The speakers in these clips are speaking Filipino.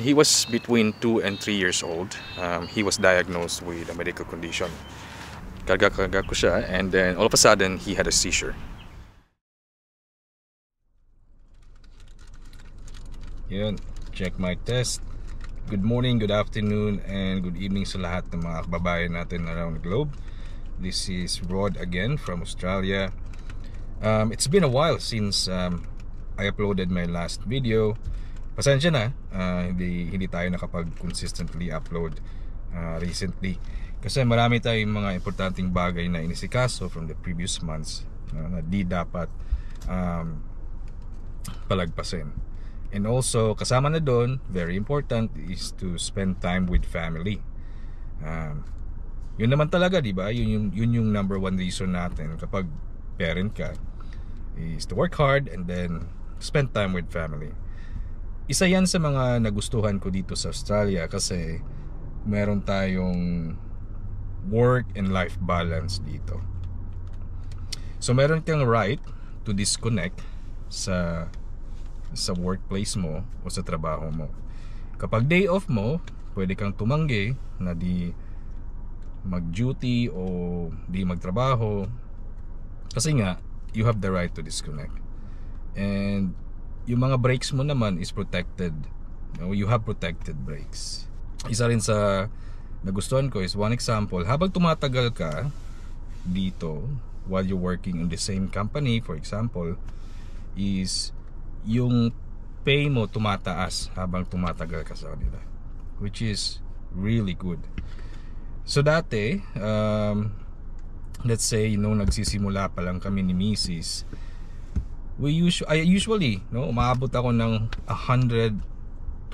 he was between 2 and 3 years old. He was diagnosed with a medical condition. Karga-karga ko siya, and then all of a sudden he had a seizure. Yun, check my test. Good morning, good afternoon, and good evening sa lahat ng mga kababayan natin around the globe. This is Rod again from Australia. It's been a while since I uploaded my last video. Pasensya na, hindi tayo nakapag-consistently upload recently. Kasi marami tayong mga importanteng bagay na inisikaso from the previous months na di dapat palagpasin. And also, kasama na doon, very important, is to spend time with family. Yun naman talaga, di ba? Yun yung number one reason natin kapag parent ka, is to work hard and then spend time with family. Isa yan sa mga nagustuhan ko dito sa Australia kasi meron tayong work and life balance dito. So meron kang right to disconnect sa workplace mo o sa trabaho mo. Kapag day off mo, pwede kang tumanggi na di mag-duty o di magtrabaho kasi nga you have the right to disconnect. And yung mga breaks mo naman is protected. You have protected breaks. Isa rin sa nagustuhan ko is one example, habang tumatagal ka dito while you're working in the same company, for example, is yung pay mo tumataas habang tumatagal ka sa kanila, which is really good. So dati, let's say, nagsisimula pa lang kami ni Mrs., I usually umaabot ako ng 100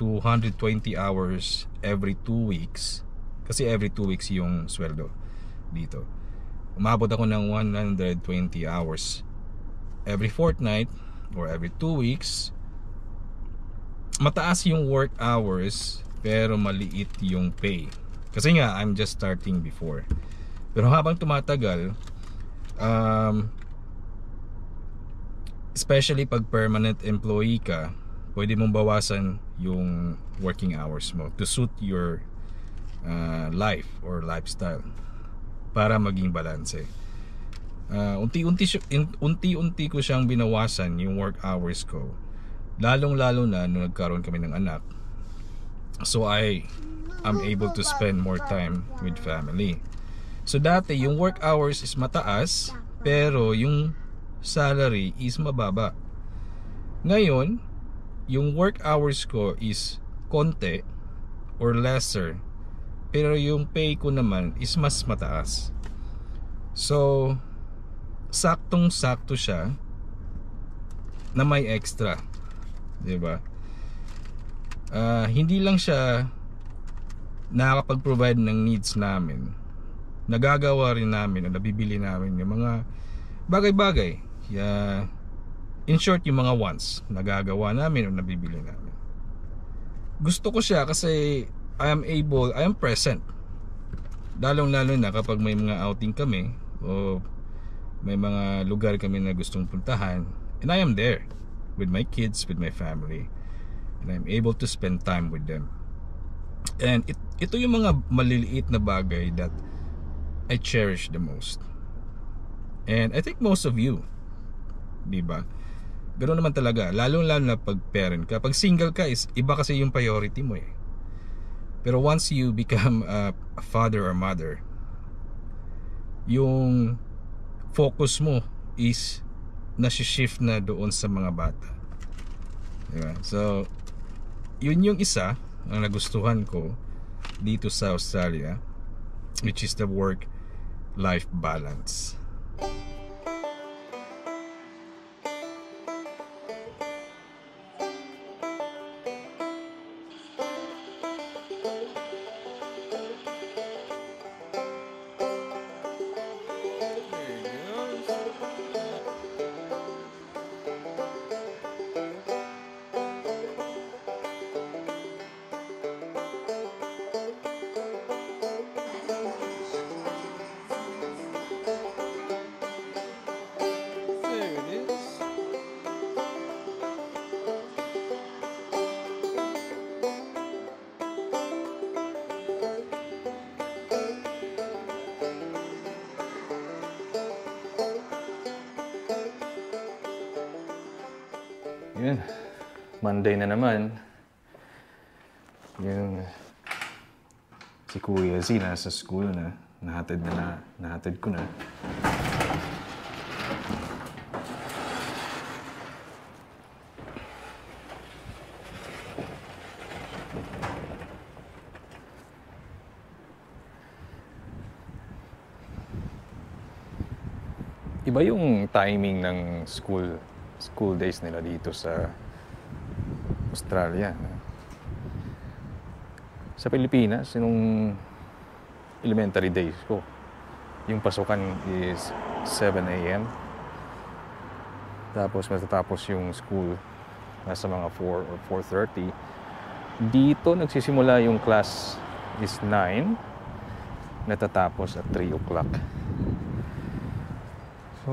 to 120 hours every 2 weeks. Kasi every 2 weeks yung sweldo dito. Umabot ako ng 120 hours every fortnight or every 2 weeks. Mataas yung work hours pero maliit yung pay. Kasi nga, I'm just starting before. Pero habang tumatagal, especially pag permanent employee ka, pwede mong bawasan yung working hours mo to suit your life or lifestyle para maging balanse. Unti-unti ko siyang binawasan yung work hours ko, lalong-lalo na nung nagkaroon kami ng anak. So I'm able to spend more time with family. So dati yung work hours is mataas pero yung salary is mababa. Ngayon, yung work hours ko is konti or lesser, pero yung pay ko naman is mas mataas. So, saktong-sakto siya na may extra, 'di ba? Hindi lang siya nakakapag-provide ng needs namin. Nagagawa rin namin o nabibili namin yung mga bagay-bagay. In short, yung mga wants nagagawa namin o nabibili namin. Gusto ko siya kasi I am present. Lalong-lalo na kapag may mga outing kami o may mga lugar kami na gustong puntahan, and I am there with my kids, with my family, and I'm able to spend time with them. And ito yung mga maliliit na bagay that I cherish the most. And I think most of you, diba? Ganoon naman talaga, lalo-lalo na pag parent ka. Pag single ka, is iba kasi yung priority mo eh. Pero once you become a father or mother, yung focus mo is nasi-shift na doon sa mga bata, diba? So yun yung isa ang nagustuhan ko dito sa Australia, which is the work-life balance. Yun. Monday na naman. Yung si Kuya Z nasa school na. Nahatid ko na. Iba yung timing ng school days nila dito sa Australia. Sa Pilipinas, nung elementary days ko, yung pasukan is 7 a.m. Tapos matatapos yung school nasa mga 4 or 4:30. Dito nagsisimula yung class is 9, natatapos at 3 o'clock. So,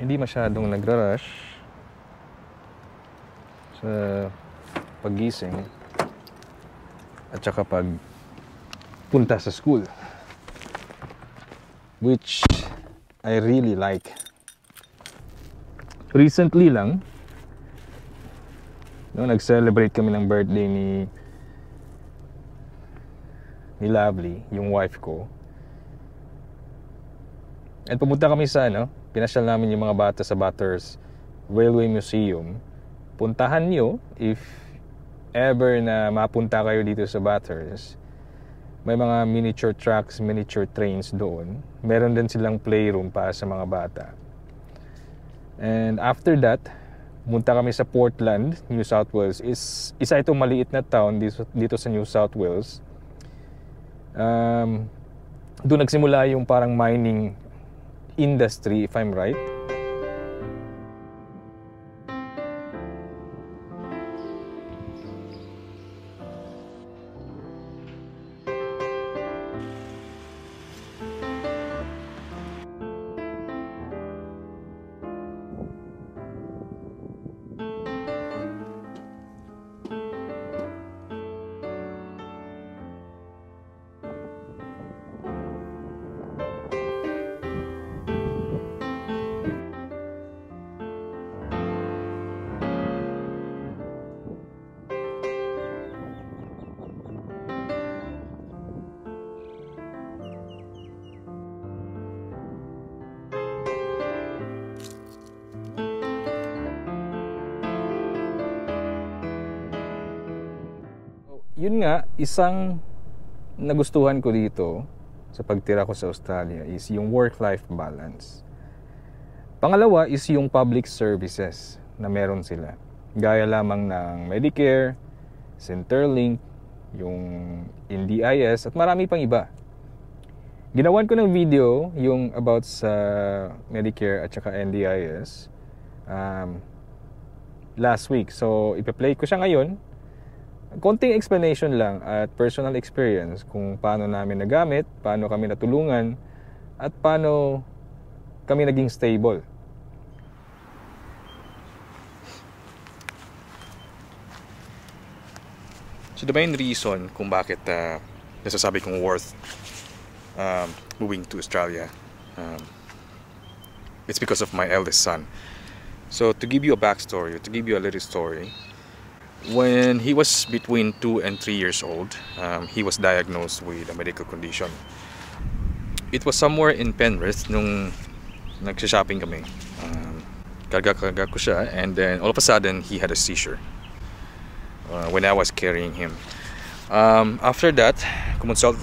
hindi masyadong nagra-rush sa paggising at saka pag punta sa school, which I really like. Recently lang, nag-celebrate kami ng birthday ni Lovely, yung wife ko. At pumunta kami sa pinasyal namin yung mga bata sa Bathurst Railway Museum. Puntahan nyo if ever na mapunta kayo dito sa Bathurst. May mga miniature trucks, miniature trains doon. Meron din silang playroom para sa mga bata. And after that, pumunta kami sa Portland, New South Wales. Isa itong maliit na town dito sa New South Wales. Doon nagsimula yung parang mining industry, if I'm right. Yun nga, isang nagustuhan ko dito sa pagtira ko sa Australia is yung work-life balance. Pangalawa is yung public services na meron sila. Gaya lamang ng Medicare, Centrelink, yung NDIS at marami pang iba. Ginawan ko ng video yung about sa Medicare at saka NDIS last week. So, ipa-play ko siya ngayon. Konting explanation lang at personal experience kung paano namin nagamit, paano kami natulungan, at paano kami naging stable. So the main reason kung bakit nasasabi kong worth moving to Australia, it's because of my eldest son. So to give you a backstory, to give you a little story, when he was between 2 and 3 years old, he was diagnosed with a medical condition. It was somewhere in Penrith nung nagsha-shopping kami. Karga ko siya, and then all of a sudden he had a seizure when I was carrying him. After that, pumunta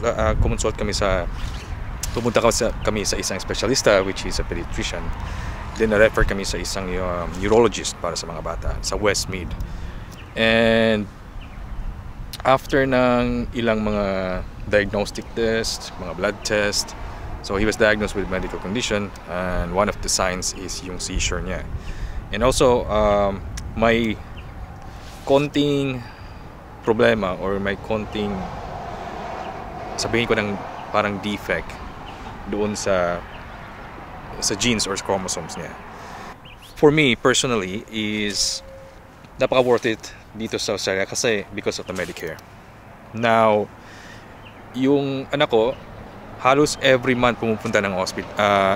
kami sa isang specialista, which is a pediatrician. Then na-refer kami sa isang neurologist para sa mga bata sa Westmead. And after ng ilang mga diagnostic test, mga blood test, so he was diagnosed with medical condition, and one of the signs is yung seizure niya. And also may konting problema or may konting, sabihin ko ng parang defect doon sa genes or chromosomes niya. For me personally is napaka worth it dito sa Australia kasi because of the Medicare. Now, yung anak ko halos every month pumupunta ng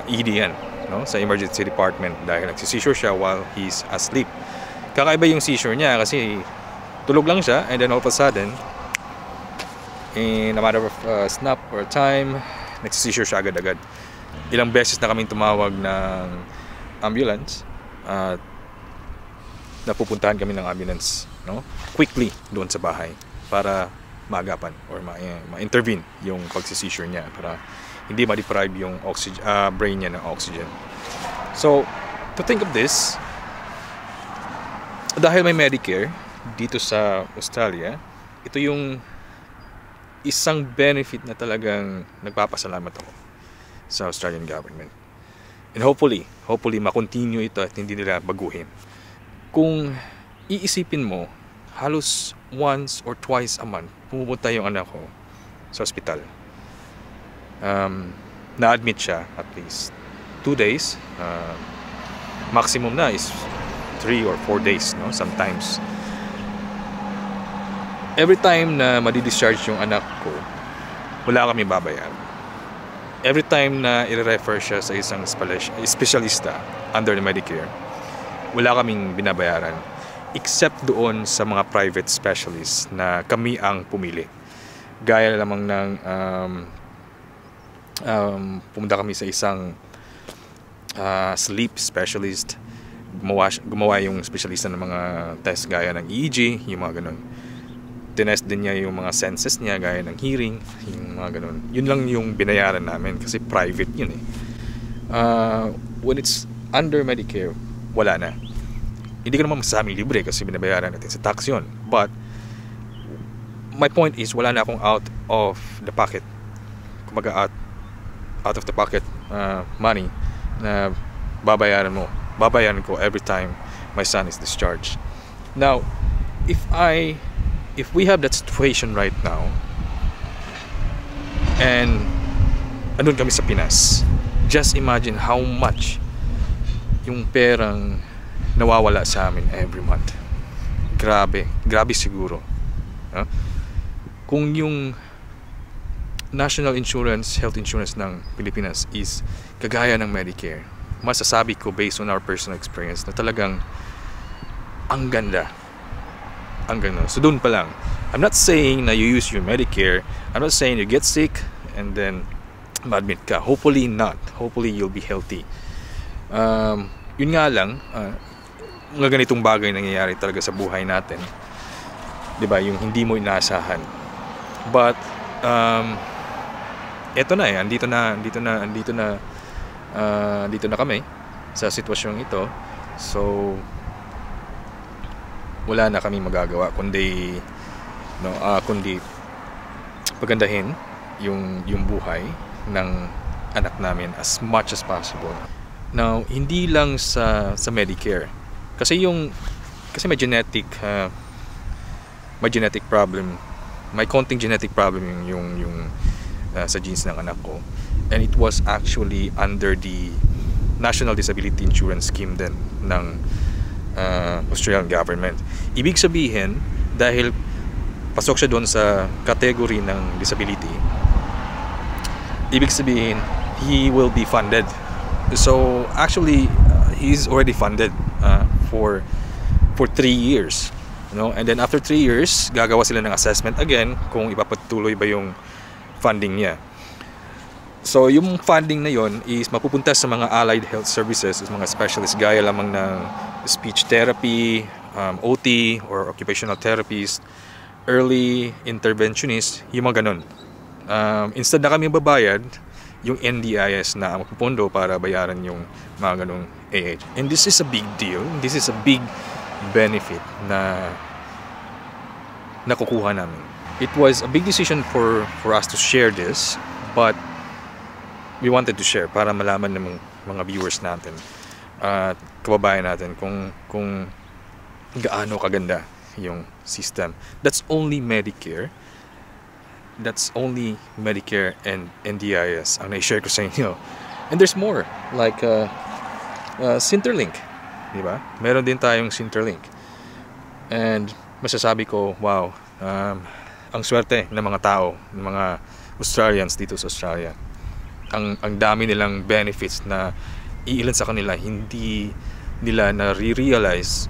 ED yan, no? Sa emergency department dahil nagsi-seizure siya while he's asleep. kakaiba yung seizure niya kasi tulog lang siya and then all of a sudden in a matter of snap or time nagsi-seizure siya agad-agad. Ilang beses na kaming tumawag ng ambulance at napupuntahan kami ng ambulance, no? Quickly doon sa bahay para maagapan or ma-intervene yung pagsi-seizure niya para hindi ma-deprive yung oxygen, brain niya ng oxygen. So, to think of this, dahil may Medicare dito sa Australia, ito yung isang benefit na talagang nagpapasalamat ako sa Australian government. And hopefully ma-continue ito at hindi nila baguhin. Kung iisipin mo, halos once or twice a month, pumupunta yung anak ko sa hospital. Na-admit siya at least 2 days. Maximum na is 3 or 4 days, no? Sometimes. Every time na madi-discharge yung anak ko, wala kami babayaran. Every time na i-refer siya sa isang specialista under the Medicare, wala kaming binabayaran. Except doon sa mga private specialists na kami ang pumili. Gaya lamang ng pumunta kami sa isang sleep specialist. Gumawa yung specialista ng mga test gaya ng EEG, yung mga ganun. Tinest din niya yung mga senses niya gaya ng hearing, yung mga ganun. Yun lang yung binayaran namin kasi private yun eh. When it's under Medicare, wala na. Hindi ko naman masasabing libre kasi binabayaran natin sa tax yun. But my point is, wala na akong out of the pocket. Kumaga out of the pocket money na babayaran ko every time my son is discharged. Now, if we have that situation right now and andun kami sa Pinas, just imagine how much yung perang nawawala sa amin every month. Grabe siguro. Kung yung national insurance, health insurance ng Pilipinas is kagaya ng Medicare, masasabi ko based on our personal experience na talagang ang ganda. So dun pa lang, I'm not saying na you use your Medicare, I'm not saying you get sick and then ma-admit ka. Hopefully not. Hopefully you'll be healthy. Yun nga lang, mga ganitong bagay nangyayari talaga sa buhay natin, 'di ba? Yung hindi mo inaasahan. But eto na eh, andito na kami sa sitwasyong ito. So wala na kami magagawa kundi pagandahin yung buhay ng anak namin as much as possible. Now, hindi lang sa Medicare. Kasi may genetic problem. May konting genetic problem yung sa genes ng anak ko. And it was actually under the National Disability Insurance Scheme din ng Australian government. Ibig sabihin, dahil pasok siya doon sa category ng disability, ibig sabihin, he will be funded. So, actually, he's already funded for 3 years. And then after 3 years, gagawa sila ng assessment again kung ipapatuloy ba yung funding niya. So, yung funding na yon is mapupunta sa mga allied health services, sa mga specialists gaya lamang ng speech therapy, OT or occupational therapist, early interventionist, yung mga ganun. Instead na kami babayad, yung NDIS na ang magpupondo para bayaran yung mga ganung AH. And this is a big deal. This is a big benefit na nakukuha namin. It was a big decision for us to share this, but we wanted to share para malaman ng mga viewers natin at kababayan natin kung gaano kaganda yung system. That's only Medicare. That's only Medicare and NDIS ang na-share ko sa inyo. And there's more, like Centrelink, di ba? Meron din tayong Centrelink. And masasabi ko, wow, ang swerte ng mga tao, ng mga Australians dito sa Australia. Ang dami nilang benefits na iilan sa kanila hindi nila na-realize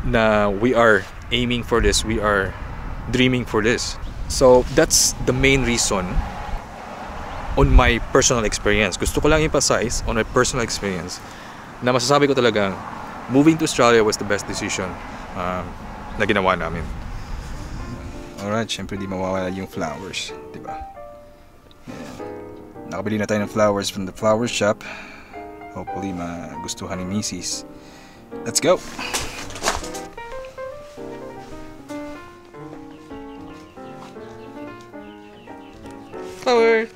na we are aiming for this, we are dreaming for this. So that's the main reason on my personal experience. Gusto ko lang emphasize on my personal experience na masasabi ko talagang moving to Australia was the best decision na ginawa namin. Alright, syempre di mawawala yung flowers, di ba? Ayan. Nakabili na tayo ng flowers from the flower shop. Hopefully magustuhan ni Mrs. Let's go! Flower!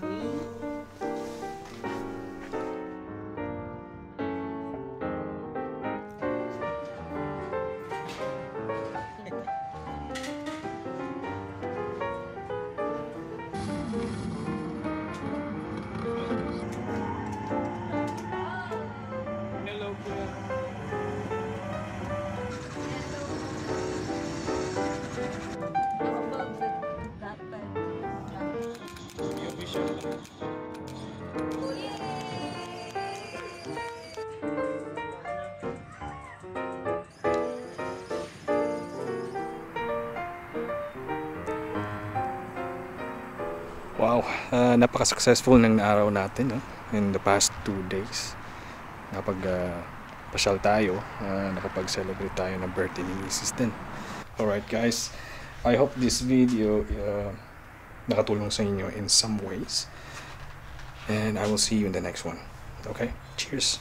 Wow, napaka-successful ng araw natin, no? In the past 2 days. Pasyal tayo, nakapag-celebrate tayo ng birthday ni Mrs. din. Alright guys, I hope this video nakatulong sa inyo in some ways. And I will see you in the next one. Okay? Cheers!